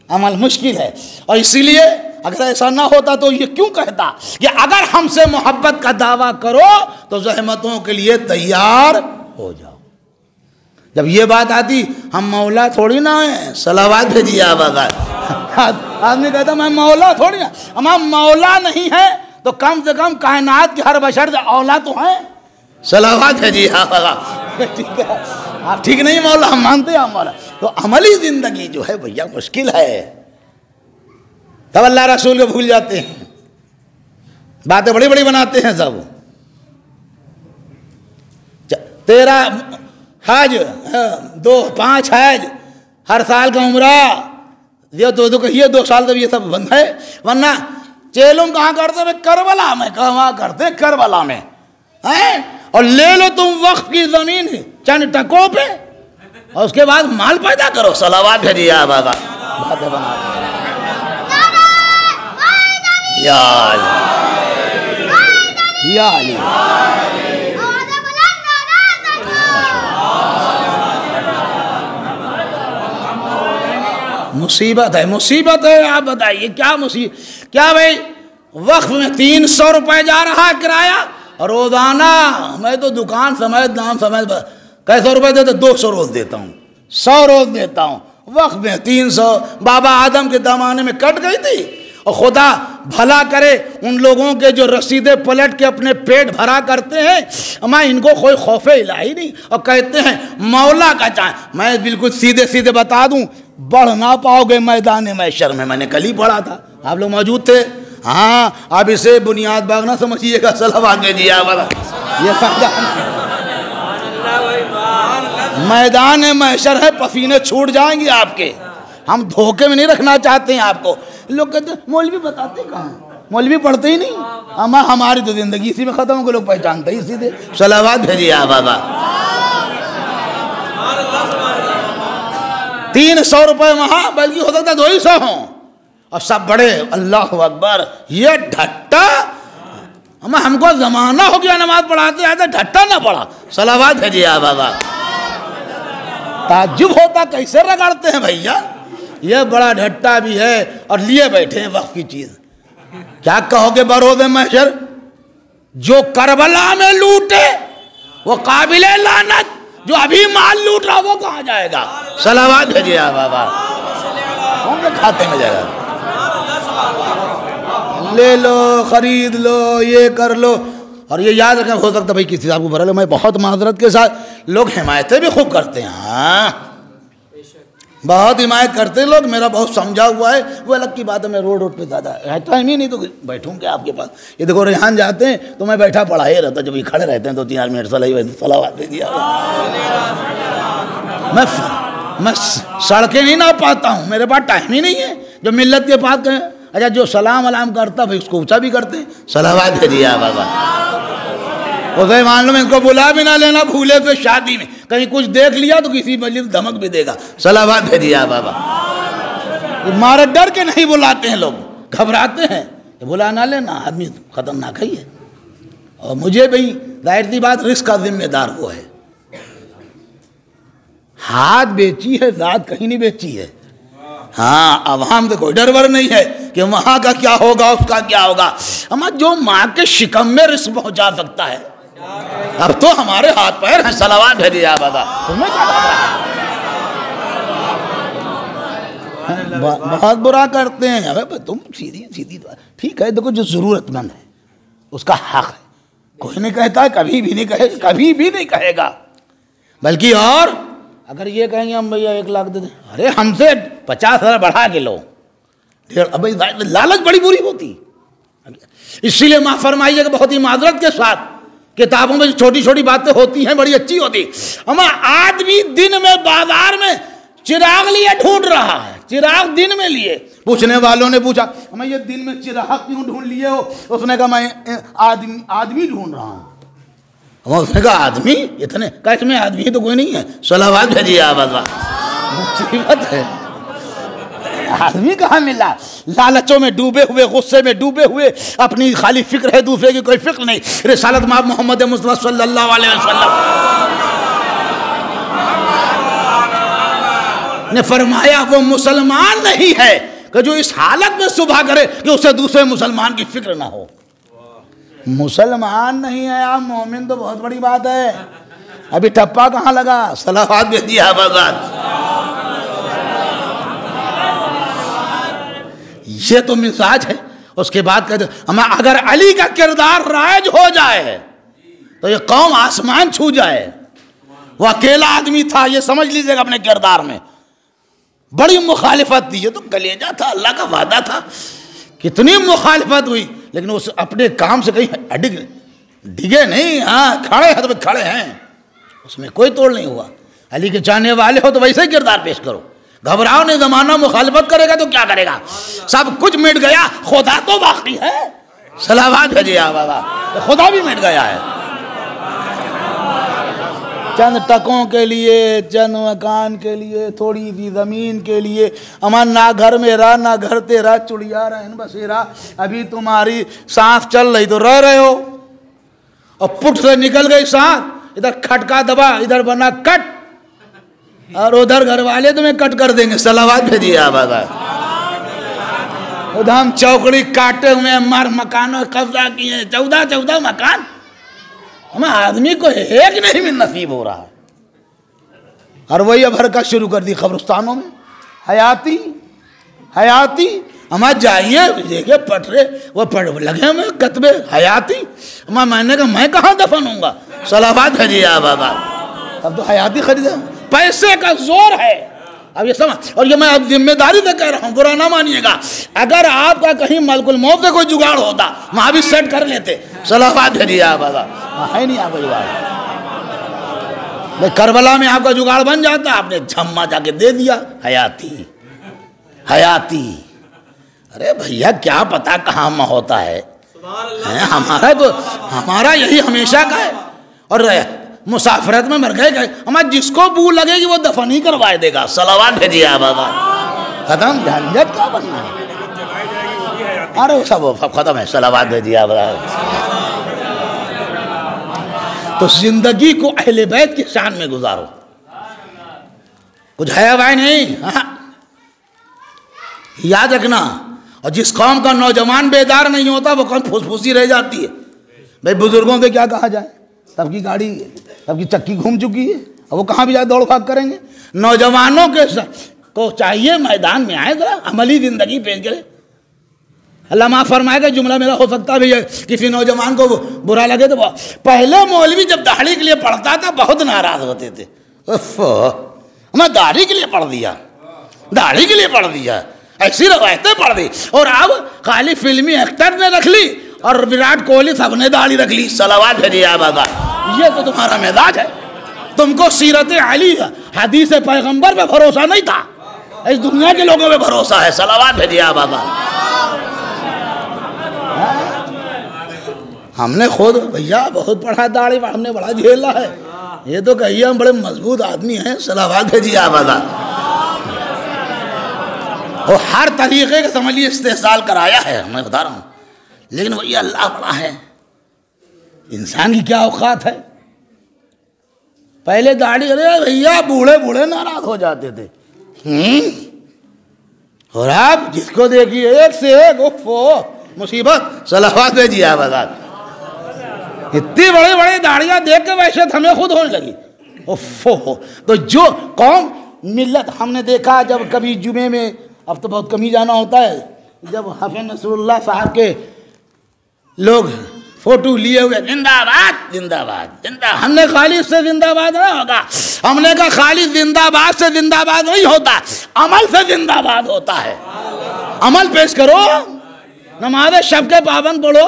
अमल मुश्किल है। और इसीलिए अगर ऐसा ना होता तो ये क्यों कहता कि अगर हमसे मोहब्बत का दावा करो तो ज़हमतों के लिए तैयार हो जाओ। जब ये बात आती, हम मौला थोड़ी ना है, सलावत भेजिए आप। आदमी कहता मैं मौला थोड़ी ना, हम मौला नहीं है तो कम से कम कायनात के हर बशर से औला तो है। सलावत भेजिए आप। ठीक है, आप ठीक नहीं मौला, हम मानते हैं मौला। तो अमली जिंदगी जो है भैया मुश्किल है, तब अल्लाह रसूल को भूल जाते हैं, बातें बड़ी बड़ी बनाते हैं सब। तेरा हज 5 हज, हर साल का उम्रा, ये तो कहिए 2 साल तक ये सब बंद है, वरना चेलुम कहाँ करते हैं? करबला में। कहाँ करते? करबला में हैं। और ले लो तुम वक्फ की जमीन चंद टकों पे और उसके बाद माल पैदा करो। सलावत भेजिए आप बाबा। बातें बना या अली। मुसीबत है, मुसीबत है। आप बताइए क्या मुसीबत? क्या भाई वक्फ में 300 रुपए जा रहा है किराया, रोजाना मैं तो दुकान समेत नाम समेत कैसे रुपए देते? 200 रोज देता हूँ, 100 रोज देता हूँ। वक्फ में 300 बाबा आदम के जमाने में कट गई थी। और खुदा भला करे उन लोगों के जो रसीदे पलट के अपने पेट भरा करते हैं, मैं इनको कोई खौफ इलाही नहीं, और कहते हैं मौला का चाहे। मैं बिल्कुल सीधे सीधे बता दूं, बढ़ ना पाओगे मैदान महशर में। मैंने कल ही पढ़ा था, आप लोग मौजूद थे। हाँ, अब इसे बुनियाद बाग ना समझिएगा, सलावत भेजिए आप। ये मैदान महशर है, पसीने छूट जाएंगे आपके। हम धोखे में नहीं रखना चाहते हैं आपको। लोग कहते मौलवी बताते कहाँ, मौलवी पढ़ते ही नहीं। हमारी तो जिंदगी इसी में खत्म हो, लोग पहचानते ही सीधे। सलावत भेजिए आप बाबा। 300 रुपए वहां, बल्कि हो सकता 200 हो, और सब बड़े अल्लाह अकबर। ये ढट्टा, हमको जमाना हो गया नमाज पढ़ाते आते, ढट्टा ना पढ़ा। सलावत भेजिए आप बाबा। ताज्जुब होता कैसे रगड़ते हैं भैया, ये बड़ा ढट्टा भी है और लिए बैठे हैं वक्त की चीज। क्या कहोगे बरोज़े महशर? जो करबला में लूटे वो काबिले लानत, जो अभी माल लूट रहा वो कहाँ जाएगा? सलावत भेजिए आप बाबा। कौन से खाते में जाएगा? ले लो, खरीद लो, ये कर लो। और ये याद रखें, हो सकता भाई किसी आपको भरा लो, मैं बहुत माजरत के साथ लोग हिमायतें भी खूब करते हैं। हाँ, बहुत हिमायत करते हैं लोग, मेरा बहुत समझा हुआ है, वो अलग की बात है। मैं रोड पे ज़्यादा टाइम ही नहीं तो बैठूँ क्या आपके पास। ये देखो रेहान जाते हैं तो मैं बैठा पढ़ा ही रहता, जब ये खड़े रहते हैं 2-3 मिनट सलावत दे दिया। मैं सड़कें नहीं ना पाता हूँ, मेरे पास टाइम ही नहीं है। जो मिल्लत के पास कहें, अच्छा जो सलाम अलाम करता भाई उसको ऊँचा भी करते हैं, सलावत दे दिया बाबा। उसे मान लो मैं इसको बुला भी ना लेना, भूले तो शादी में कहीं कुछ देख लिया तो किसी मस्जिद धमक भी देगा, सलावत दे दिया बाबा। मारे डर के नहीं बुलाते हैं लोग, घबराते हैं, तो बुला ना लेना, आदमी खतरनाक ही है। और मुझे भाई जाहिर सी बात रिस्क का जिम्मेदार वो है। हाथ बेची है, जात कहीं नहीं बेची है। हाँ, अवाम से कोई डर वर नहीं है कि वहां का क्या होगा, उसका क्या होगा। हम जो माँ के शिकम में रिस्क पहुंचा सकता है, अब तो हमारे हाथ पैर हैं, सलावत भेजिए आप बाबा। तुम्हें क्या बहुत बुरा करते हैं। अबे तुम सीधी सीधी ठीक है, देखो जो जरूरतमंद है उसका हक है, कोई नहीं कहता है, कभी भी नहीं कहेगा, कभी भी नहीं कहेगा। बल्कि और अगर ये कहेंगे हम भैया 1 लाख दे दें, अरे हमसे 50,000 बढ़ा के लो, अब लालच बड़ी बुरी होती। इसीलिए माँ फरमाइए कि बहुत ही माजरत के साथ किताबों में छोटी छोटी बातें होती हैं, बड़ी अच्छी होती। हमारा आदमी दिन में बाजार में चिराग लिए ढूंढ रहा है, चिराग दिन में लिए। पूछने वालों ने पूछा, हमें ये दिन में चिराग क्यों ढूंढ लिए हो? उसने कहा मैं आदमी ढूंढ रहा हूँ। उसने कहा आदमी इतने, कैसे में आदमी तो कोई नहीं है, सलावत भेजिए आवाज़। मुसीबत है, आदमी कहाँ मिला? लालचों में डूबे हुए, गुस्से में डूबे हुए, अपनी खाली फिक्र है, दूसरे की कोई फिक्र नहीं। रिसालत माब मोहम्मद मुस्तफा सल्लल्लाहु अलैहि वसल्लम ने फरमाया वो मुसलमान नहीं है कि जो इस हालत में सुबह करे कि उसे दूसरे मुसलमान की फिक्र ना हो। मुसलमान नहीं है आप, मोमिन तो बहुत बड़ी बात है। अभी ठप्पा कहाँ लगा? सलावत भेजिए आवाज़। ये तो मिजाज है। उसके बाद कहते हम अगर अली का किरदार राइज हो जाए तो ये कौम आसमान छू जाए। वो अकेला आदमी था, ये समझ लीजिएगा अपने किरदार में बड़ी मुखालिफत थी। ये तो कलेजा था, अल्लाह का वादा था। कितनी मुखालिफत हुई, लेकिन उस अपने काम से कहीं डिगे नहीं। हाँ, खड़े हैं तो खड़े हैं, उसमें कोई तोड़ नहीं हुआ। अली के चाहने वाले हो तो वैसे ही किरदार पेश करो। घबराओ नहीं, जमाना मुखालिफत करेगा तो क्या करेगा? सब कुछ मिट गया, खुदा तो बाकी है। सलावत भेजिए बाबा, खुदा भी मिट गया है। चंद टकों के लिए, चंद मकान के लिए, थोड़ी सी जमीन के लिए, अमन ना घर मेरा ना घर तेरा, चुड़िया रहन बसेरा। अभी तुम्हारी सांस चल रही तो रह रहे हो, और पुट से निकल गई सांस, इधर खटका दबा, इधर बना कट, और उधर घर वाले तुम्हें कट कर देंगे। सलावत भेजिए आवाज़। उधर हम चौकड़ी काटे हुए मर मकानों कब्जा किए, 14 मकान। हमें आदमी को एक नहीं भी नसीब हो रहा है। और वही अब हरकत शुरू कर दी कब्रिस्तानों में। हयाती हयाती, हमारे जाइए देखिए पटरे वो पट लगे हुए कतबे हयाती। मैंने कहा मैं कहाँ दफन हूँगा? सलावत भेजिए बाबा। अब तो हयाती खरीदे, पैसे का जोर है। अब ये समझ, और ये मैं अब जिम्मेदारी से कह रहा हूँ, बुरा ना मानिएगा। अगर आपका कहीं मलकुल मौत से कोई जुगाड़ होता, वहाँ भी सेट कर लेते। सलावत भेजिए बाबा। है नहीं आपका जुगाड़? करबला में आपका जुगाड़ बन जाता, आपने झम्मा जाके दे दिया। हयाती हयाती, अरे भैया क्या पता कहाँ में होता है। हमारा तो हमारा यही हमेशा का है। और मुसाफरत में मर गए, हमारे जिसको बू लगेगी वो दफन ही करवा देगा। सलावत भेजिए बाबा। खत्म, झंझट क्या बनना है? अरे सब खत्म है, सलावत भेजिए बाबा। तो जिंदगी को अहले बैत की शान में गुजारो, कुछ है भाई नहीं। हाँ, याद रखना। और जिस कौम का नौजवान बेदार नहीं होता वो कौम फुसफुसी रह जाती है। भाई बुजुर्गों से क्या कहा जाए, सबकी गाड़ी सबकी चक्की घूम चुकी है, और वो कहाँ भी जाए दौड़ भाग करेंगे। नौजवानों के को चाहिए मैदान में आए, जरा अमली जिंदगी पेश करे। अल्लाह माफ़ फरमाएगा, जुमला मेरा हो सकता भी है, किसी नौजवान को बुरा लगे तो। पहले मौलवी जब दाढ़ी के लिए पढ़ता था बहुत नाराज होते थे, मैं दाढ़ी के लिए पढ़ दिया। दाढ़ी के लिए पढ़ दिया, ऐसी रवायतें पढ़ दी। और अब खाली फिल्मी एक्टर ने रख ली और विराट कोहली सबने दाढ़ी रख ली। सलावत भेजिए आप आका। ये तो तुम्हारा मिजाज है। तुमको सीरत अली हदीस पैगंबर पे भरोसा नहीं था, इस दुनिया के लोगों पे भरोसा है। सलावत भेजिए आप आका। हमने खुद भैया बहुत पढ़ा दाढ़ी, हमने बड़ा झेला है। ये तो कहिए हम बड़े मजबूत आदमी हैं। सलावत भेजिए आप आका। और हर तरीके का समझ लीजिए इस्तेसाल कराया है, मैं बता रहा हूँ। लेकिन भैया अल्लाह बड़ा है, इंसान की क्या औकात है। पहले दाढ़ी, अरे भैया बूढ़े बूढ़े नाराज हो जाते थे। और आप जिसको देखिए एक से एक मुसीबत। सलावत भेजिए आप आका। इतनी बड़ी बड़ी दाढ़ियां देख के वैसे हमें खुद होने लगी। ओफो, तो जो कौम मिल्लत हमने देखा, जब कभी जुमे में, अब तो बहुत कम ही जाना होता है, जब हाफिज नसरुल्लाह साहब के लोग फोटो लिए हुए जिंदाबाद जिंदाबाद जिंदाबाद, हमने खाली से जिंदाबाद नहीं होगा। हमने कहा खाली जिंदाबाद से जिंदाबाद नहीं होता, अमल से जिंदाबाद होता है। अमल पेश करो, नमाज शब के पाबंद पढ़ो,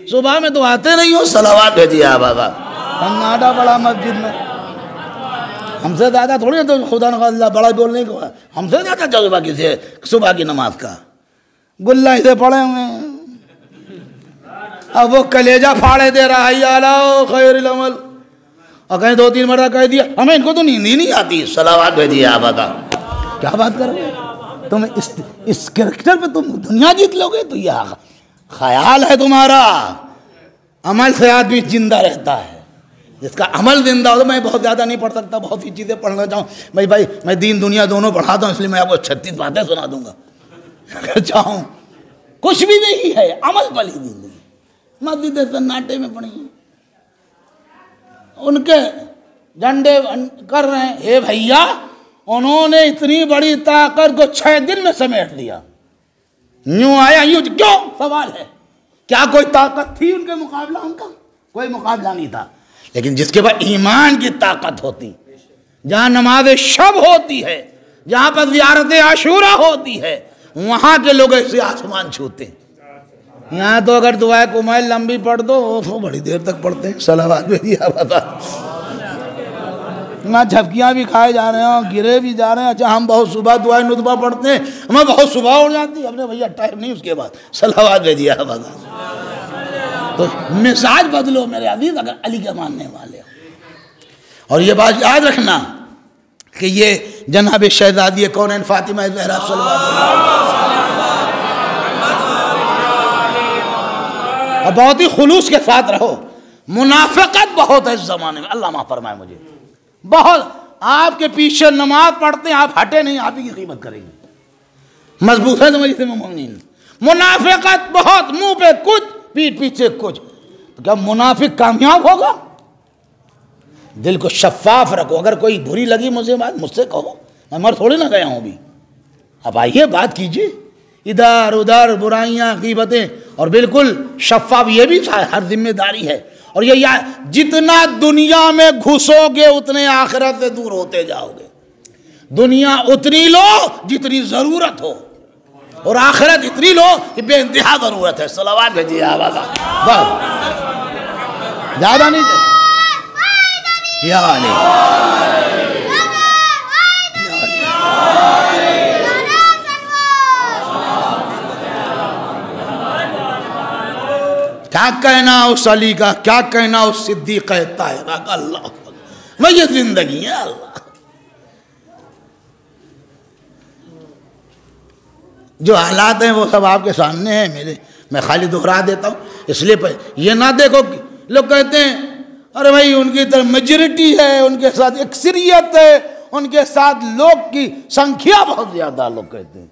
सुबह में तो आते नहीं हो। सलावत भेजिए आप आका। सन्नाटा बड़ा मस्जिद में, हमसे ज़्यादा थोड़ी, तो खुदा न खास्ता बड़ा बोलने को हमसे ज़्यादा जज्बा किसी सुबह की नमाज का। गुल्ला इसे पढ़े हुए, अब वो कलेजा फाड़े दे रहा है आला खैरुल अमल, और कहीं 2-3 मरतबा कह दिया हमें इनको तो नींद ही नहीं आती। सलावत भेजिए आप आका। क्या बात कर रहे हो तुम, इस कैरेक्टर पे तुम दुनिया जीत लोगे? तो यह ख्याल है तुम्हारा। अमल से आदमी जिंदा रहता है, जिसका अमल जिंदा हो। मैं बहुत ज़्यादा नहीं पढ़ सकता, बहुत सी चीज़ें पढ़ना चाहूँ भाई मैं दीन दुनिया दोनों पढ़ाता हूँ, इसलिए मैं आपको 36 बातें सुना दूंगा अगर चाहूँ। कुछ भी नहीं है, अमल वाली जिंदगी। मस्जिद सन्नाटे में पड़ी, उनके झंडे कर रहे हैं। हे भैया, उन्होंने इतनी बड़ी ताकत को 6 दिन में समेट दिया। यूं आया यूं, क्यों? सवाल है, क्या कोई ताकत थी उनके मुकाबला? उनका कोई मुकाबला नहीं था। लेकिन जिसके पास ईमान की ताकत होती, जहाँ नमाज शब होती है, जहाँ पर ज़ियारत आशूरा होती है, वहाँ के लोग ऐसे आसमान छूते। यहाँ तो अगर दुआ कुमाइल लंबी पढ़ दो वो बड़ी देर तक पढ़ते हैं। सलावत भेजिए आप आका। ना झपकियाँ भी खाए जा रहे हैं, गिरे भी जा रहे हैं। अच्छा, हम बहुत सुबह दुआ नुतबा पढ़ते हैं, हमें बहुत सुबह हो जाती है। हमने भैया टाइम नहीं उसके बाद। सलावत भेजिए आप आका। तो मिजाज बदलो मेरे अजीज, अगर अली के मानने वाले हो। और ये बात याद रखना कि ये जनाब शहजादी कौनैन फातिमा ज़हरा और बहुत ही खुलूस के साथ रहो। मुनाफिकत बहुत है इस ज़माने में, अल्लाह माफ़ फरमाए मुझे। बहुत आपके पीछे नमाज पढ़ते हैं, आप हटे नहीं, आप ही की कीमत करेंगे। मजबूत है समझते मोमिन। मुनाफिकत बहुत, मुंह पे कुछ पीठ पीछे कुछ। तो क्या मुनाफिक कामयाब होगा? दिल को शफाफ रखो। अगर कोई बुरी लगी मुझे बात, मुझसे कहो, मैं मर थोड़ी ना गया हूं अभी। अब आइए बात कीजिए, इधर उधर बुराइयां ग़ीबतें, और बिल्कुल शफाफ। ये भी हर जिम्मेदारी है। और ये जितना दुनिया में घुसोगे उतने आखिरत से दूर होते जाओगे। दुनिया उतनी लो जितनी ज़रूरत हो, और आखिरत इतनी लो कि बेइंतहा ज़रूरत है। सलावत भेजिए आप आका। बस ज़्यादा नहीं चाहिए। या क्या कहना उस अली का, क्या कहना उस सिद्दीक़ ताहिरा का। अल्लाह, मैं ये जिंदगी है अल्लाह। जो हालात हैं वो सब आपके सामने हैं मेरे, मैं खाली दोहरा देता हूँ इसलिए। ये ना देखो लोग कहते हैं अरे भाई उनकी तरफ मेजॉरिटी है, उनके साथ अक्सरियत है, उनके साथ लोग की संख्या बहुत ज्यादा, लोग कहते हैं।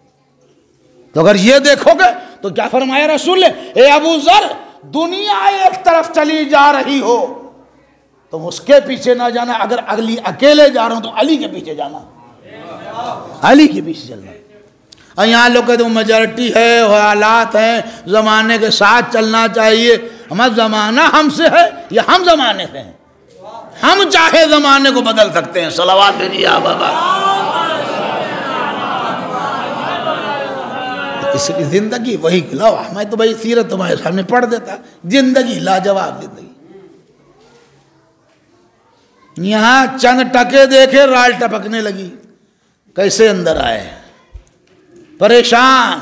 तो अगर ये देखोगे तो क्या फरमाया रसूल ने, ए अबू ज़र, दुनिया एक तरफ चली जा रही हो तो उसके पीछे ना जाना। अगर अगली अकेले जा रहा हूं तो अली के पीछे जाना, अली के पीछे चलना। और यहाँ लोग कहते हैं मेजॉरिटी है, हालात हैं, ज़माने के साथ चलना चाहिए। हमारा ज़माना हमसे है या हम ज़माने से हैं? हम चाहे ज़माने को बदल सकते हैं। सलावत भेजिए आप बाबा। इसकी जिंदगी वही लो, मैं तो भाई सीरत तुम्हारे सामने पढ़ देता, जिंदगी लाजवाब जिंदगी। यहां चंद टके देखे राल टपकने लगी, कैसे अंदर आए परेशान,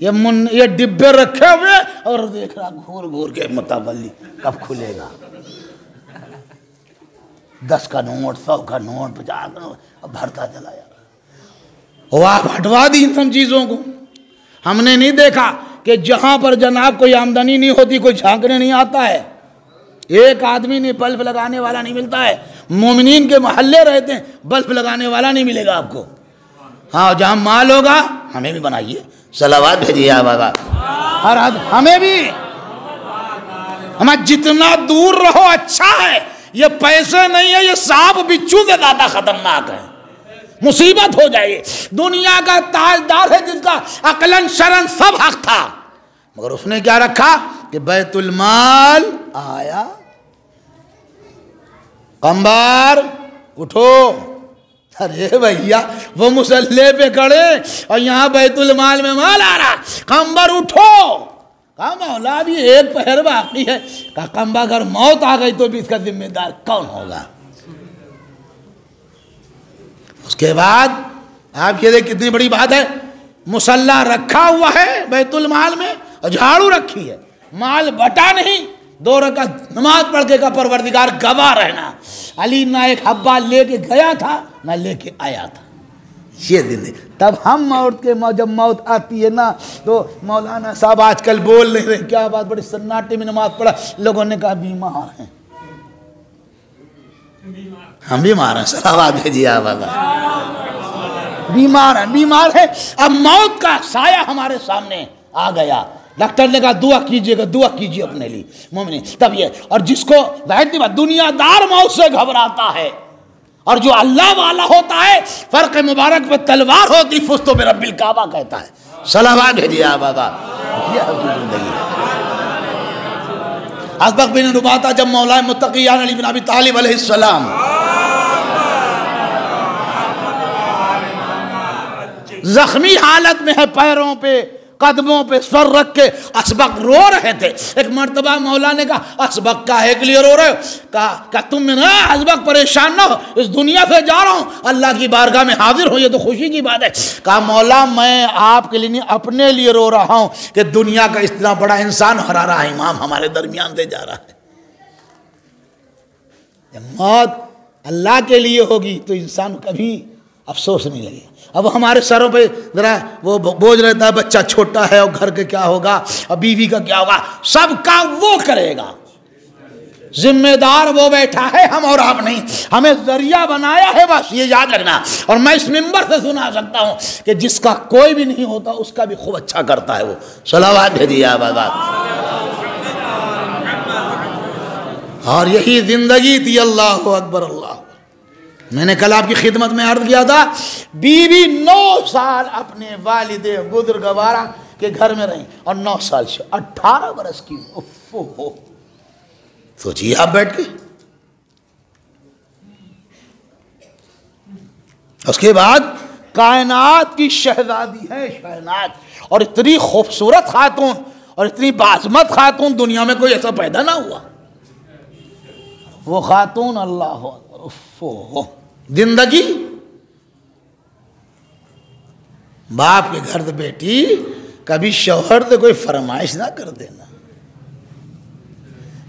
ये डिब्बे रखे हुए और देख रहा घूर घूर के मुतावली कब खुलेगा। 10 का नोट, 100 का नोट, 50 का नोट, अब भरता चला जा रहा। वो आप हटवा दी इन सब चीजों को। हमने नहीं देखा कि जहां पर जनाब कोई आमदनी नहीं होती कोई झांकने नहीं आता है, एक आदमी नहीं बल्ब लगाने वाला नहीं मिलता है। मोमिनीन के मोहल्ले रहते हैं, बल्ब लगाने वाला नहीं मिलेगा आपको। हाँ, जहां माल होगा हमें भी बनाइए, सलावात भेजिए बाबा, हर हमें भी, हमें जितना दूर रहो अच्छा है। ये पैसे नहीं है, ये सांप बिच्छू से ज्यादा खतरनाक है, मुसीबत हो जाए। दुनिया का ताजदार है जिसका अकलन शरन सब हक था, मगर उसने क्या रखा कि बैतुल माल आया, कंबार उठो। अरे भैया वो मुसल्ले पे खड़े और यहाँ बैतुल माल में माल आ रहा, कंबर उठो। कहा मौला भी एक पहर बाकी है। कहा कंबा अगर मौत आ गई तो भी इसका जिम्मेदार कौन होगा। उसके बाद आप ये देख कितनी बड़ी बात है, मुसल्ला रखा हुआ है बैतुल माल में और झाड़ू रखी है, माल बटा नहीं। 2 रकात नमाज पढ़ के का परवरदिगार गवाह रहना, अली ना एक हब्बा लेके गया था ना लेके आया था। ये दिन तब हम मौत के जब मौत आती है ना तो मौलाना साहब आजकल बोल नहीं रहे, क्या बात, बड़ी सन्नाटे में नमाज पढ़ा, लोगों ने कहा बीमार हैं। हम बीमार हैं, सलावात भेजिए बाबा, बीमार है। अब मौत का साया हमारे सामने आ गया, डॉक्टर ने कहा दुआ कीजिएगा, दुआ कीजिए अपने लिए मोमिन। तब ये, और जिसको जाहिर बात दुनियादार मौत से घबराता है और जो अल्लाह वाला होता है, फर्क मुबारक पे तलवार होती फुस्तो में रब्बिल काबा कहता है। सलावात भेजिए बाबा। जिंदगी असबक बिन रुबाता जब मौला मुत्तकियान अली बिन अबी तालिब अलैहिस्सलाम जख्मी हालत में है, पैरों पे कदमों पे सर रख के असबक रो रहे थे। एक मर्तबा मौला ने कहा असबक काहे के लिए रो रहे हो? कहा तुम ना असबक परेशान ना हो, इस दुनिया से जा रहा हूँ, अल्लाह की बारगाह में हाजिर हो, ये तो खुशी की बात है। कहा मौला मैं आपके लिए नहीं अपने लिए रो रहा हूँ कि दुनिया का इतना बड़ा इंसान हरा रहा है, इमाम हमारे दरमियान से जा रहा है। जब मौत अल्लाह के लिए होगी तो इंसान कभी अफसोस नहीं लगेगा। अब हमारे सरों पे जरा वो बोझ रहता है, बच्चा छोटा है और घर के क्या होगा और बीवी का क्या होगा, सब काम वो करेगा, जिम्मेदार वो बैठा है, हम और आप नहीं। हमें जरिया बनाया है, बस ये याद रखना। और मैं इस मिंबर से सुना सकता हूं कि जिसका कोई भी नहीं होता उसका भी खूब अच्छा करता है वो। सलावत भेजिए आबाद। और यही जिंदगी थी। अल्लाह अकबर अल्लाह। मैंने कल आपकी खिदमत में अर्ज किया था, बीवी 9 साल अपने वालिदे बुजुर्गवारा के घर में रही और 9 साल से 18 बरस की। हो सोचिए आप बैठ के। उसके बाद कायनात की शहजादी है शहनाज, और इतनी खूबसूरत खातून और इतनी बाज़मत खातून दुनिया में कोई ऐसा पैदा ना हुआ। वो खातून अल्लाह जिंदगी। बाप के घर से बेटी कभी शौहर से कोई फरमाइश ना कर देना।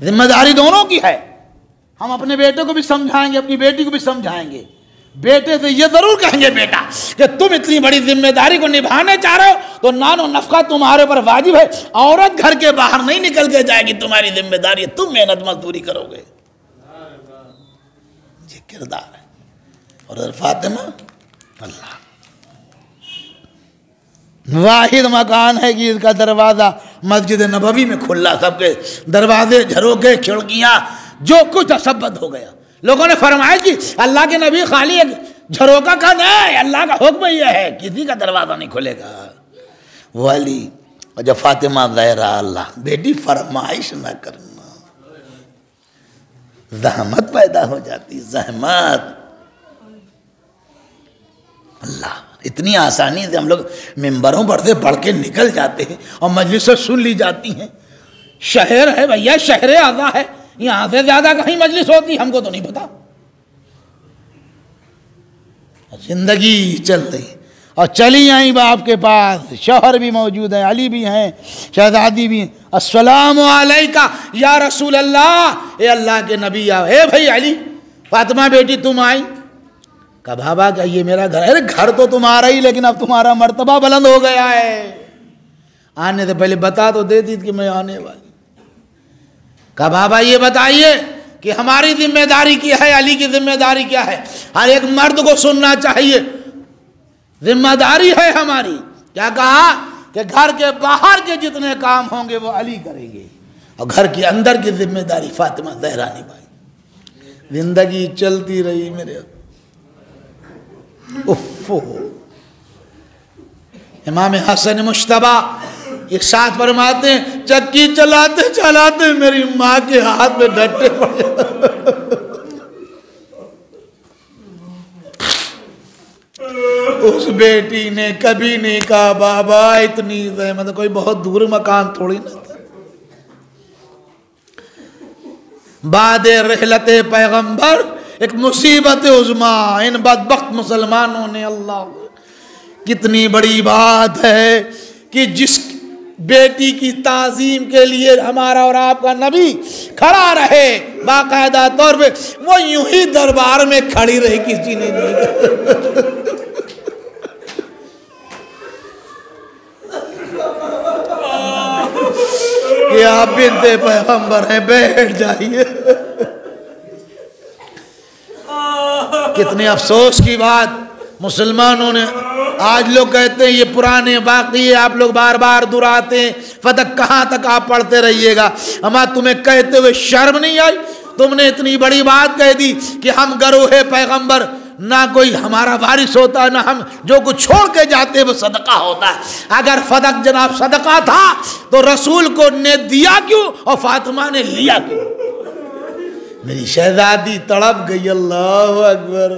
जिम्मेदारी दोनों की है। हम अपने बेटे को भी समझाएंगे, अपनी बेटी को भी समझाएंगे। बेटे से ये जरूर कहेंगे बेटा कि तुम इतनी बड़ी जिम्मेदारी को निभाने चाह रहे हो तो नानो नफका तुम्हारे ऊपर वाजिब है। औरत घर के बाहर नहीं निकल के जाएगी, तुम्हारी जिम्मेदारी है, तुम मेहनत मजदूरी करोगे। ये किरदार है। और फातिमा अल्लाह वाहिद मकान है कि इसका दरवाज़ा मस्जिद नबवी में खुला, सबके दरवाजे झरोके खिड़कियाँ जो कुछ था सब बंद हो गया। लोगों ने फरमाया कि अल्लाह के नबी खाली एक झरोका का नहीं, अल्लाह का हुक्म यह है किसी का दरवाज़ा नहीं खुलेगा। वो अली और जब फातिमा ज़हरा अल्लाह बेटी फरमाइश ना करना, जहमत पैदा हो जाती, जहमत। अल्लाह इतनी आसानी से हम लोग मिंबरों पर से पढ़ के निकल जाते हैं और मजलिसें सुन ली जाती हैं। शहर है भैया, शहर आज़ा है, यहाँ से ज़्यादा कहीं मजलिस होती, हमको तो नहीं पता। जिंदगी चल रही और चली आई बाप के पास, शौहर भी मौजूद है, अली भी हैं, शहजादी भी हैं। अस्सलामु अलैका या रसूल अल्लाह, ए अल्लाह के नबी आओ। ए भाई अली, फातिमा बेटी तुम आई? कहा बाबा क्या ये मेरा घर है? अरे घर तो तुम्हारा ही, लेकिन अब तुम्हारा मर्तबा बुलंद हो गया है, आने से पहले बता तो देती कि मैं आने वाली। कहा बाबा ये बताइए कि हमारी जिम्मेदारी क्या है, अली की जिम्मेदारी क्या है? हर एक मर्द को सुनना चाहिए, जिम्मेदारी है हमारी। क्या कहा कि घर के बाहर के जितने काम होंगे वो अली करेंगे और घर के अंदर की जिम्मेदारी फातिमा ज़हरा निभाई। जिंदगी चलती रही मेरे। उफ़्फ़ो, इमाम हसन मुश्तबा एक साथ फरमाते हैं, चक्की चलाते चलाते मेरी माँ के हाथ में डंडे पड़े। उस बेटी ने कभी नहीं कहा बाबा इतनी मतलब कोई बहुत दूर मकान थोड़ी ना था। बाद रहलत पैगंबर एक मुसीबत उज़्मा इन बदबख्त मुसलमानों ने, अल्लाह कितनी बड़ी बात है कि जिस बेटी की ताज़ीम के लिए हमारा और आपका नबी खड़ा रहे बाकायदा तौर पे, वो यूं ही दरबार में खड़ी रही, किसी ने नहीं। कि आप बिनते पैगंबर हैं, बैठ जाइए। कितने अफसोस की बात, मुसलमानों ने, आज लोग कहते हैं ये पुराने वाक़ये आप लोग बार बार दोहराते हैं, फतक कहाँ तक आप पढ़ते रहिएगा। हमारा तुम्हें कहते हुए शर्म नहीं आई? तुमने इतनी बड़ी बात कह दी कि हम गरोहे पैगंबर, ना कोई हमारा वारिस होता है, ना हम जो कुछ छोड़ के जाते वो सदका होता है। अगर फतक जनाब सदका था तो रसूल को ने दिया क्यों और फातिमा ने लिया क्यों? मेरी शहजादी तड़प गई। अल्लाह अकबर।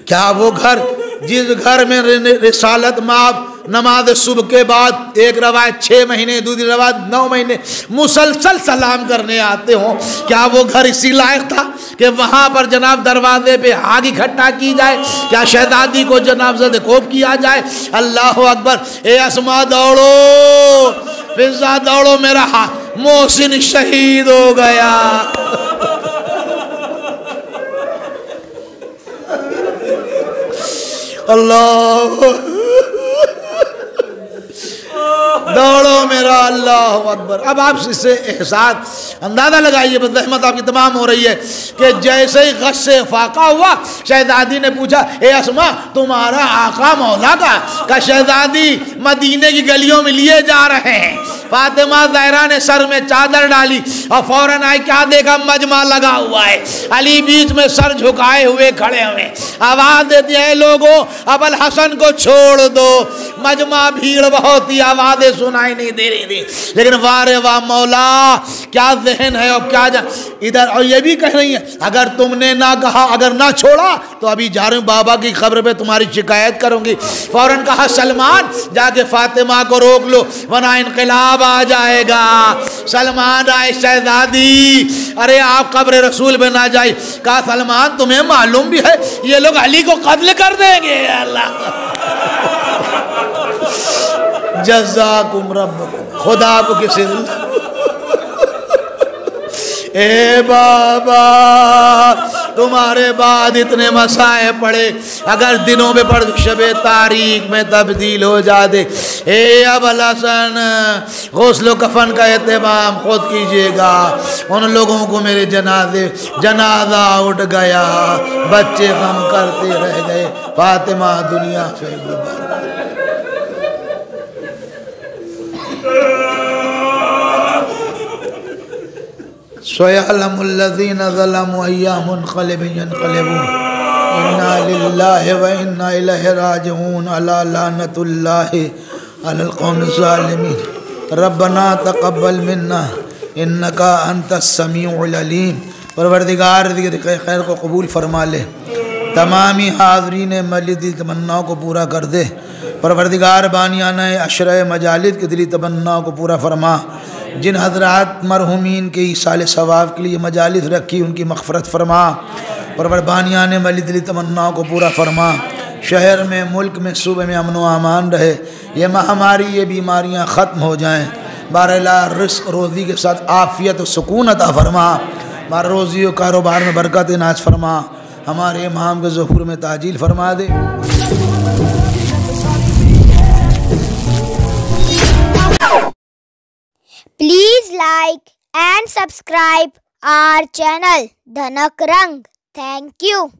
क्या वो घर जिस घर में रिसालत माप नमाज सुबह के बाद एक रवायत 6 महीने, दूसरी रवायत 9 महीने मुसलसल सलाम करने आते हो, क्या वो घर इसी लायक था कि वहाँ पर जनाब दरवाजे पे आग इकट्ठा की जाए? क्या शहजादी को जनाब ज़द-ए-कोब किया जाए? अल्लाह अकबर। ए अस्मा दौड़ो, फिज़ा दौड़ो, मेरा मोहसिन शहीद हो गया। अल्लाह दौड़ो मेरा, अल्लाह अकबर। अब आप इससे एहसास अंदाज़ा लगाइए, बस रहमत आपकी तमाम हो रही है कि जैसे ही गश से फाका हुआ, शहजादी ने पूछा ए अस्मा तुम्हारा आका मौला का शहजादी मदीने की गलियों में लिए जा रहे हैं। फातिमा ज़हरा ने सर में चादर डाली और फौरन आई, क्या देखा मजमा लगा हुआ है, अली बीच में सर झुकाए हुए खड़े हुए, आवाज़ देती है लोगों अबुल हसन को छोड़ दो। मजमा भीड़ बहुत ही, आवाज़ें सुनाई नहीं दे रही थी, लेकिन वारे वाह मौला क्या ज़हन है और क्या इधर। और ये भी कह रही है अगर तुमने ना कहा, अगर ना छोड़ा तो अभी जा रही हूँ बाबा की खबर पे तुम्हारी शिकायत करूँगी। फौरन कहा सलमान जाके फातिमा को रोक लो वरना इनकलाब आ जाएगा। सलमान आए, शहजादी अरे आप कब्र रसूल पे ना जाए। कहा सलमान तुम्हें मालूम भी है ये लोग अली को कत्ल कर देंगे। अल्लाह जज़ाकुम रब्बुकुम, खुदा को किसी ए बाबा तुम्हारे बाद इतने मसाए पड़े, अगर दिनों में पढ़ शबे तारीख में तब्दील हो जाते। ए अबुल हसन गौस्ल कफन का एहतमाम खुद कीजिएगा। उन लोगों को मेरे जनाजा उठ गया, बच्चे गम करते रह गए, फातिमा दुनिया से गुजर गई। स्वयअलमुल्लज़ीना ज़लमू अय्या मुनक़लिबिन यनक़लिबून इन्ना लिल्लाहि व इन्ना इलैहि राजिऊन अला लानतुल्लाहि अलल क़ौमिज़ ज़ालिमीन। रब्बना तक़ब्बल मिन्ना इन्नका अंतस समीउल अलीम परवरदिगार खैर को कबूल फरमा ले, तमामी हाज़रीन मजलिस दिली तमन्नाओं को पूरा कर दे। परवरदिगार बानियाना अशर मजालिस की दिली तमन्नाओं को पूरा फरमा। जिन हज़रात मरहुमीन के ईसाल सवाब के लिए मजालिस रखी उनकी मग़फ़िरत फरमा। परवर बानियाना मजलिस दिली तमन्नाओं को पूरा फरमा। शहर में, मुल्क में, सूबे में अमन व अमान रहे। ये महामारी, ये बीमारियाँ ख़त्म हो जाएँ। बारला रिस्क रोज़ी के साथ आफ़ियत और सुकून अता फरमा। बार रोज़ी और कारोबार में बरकत नाज़ फरमा। हमारे इमाम के ज़ुहूर में ताजील फरमा दे। Please like and subscribe our channel Dhanak Rang. Thank you.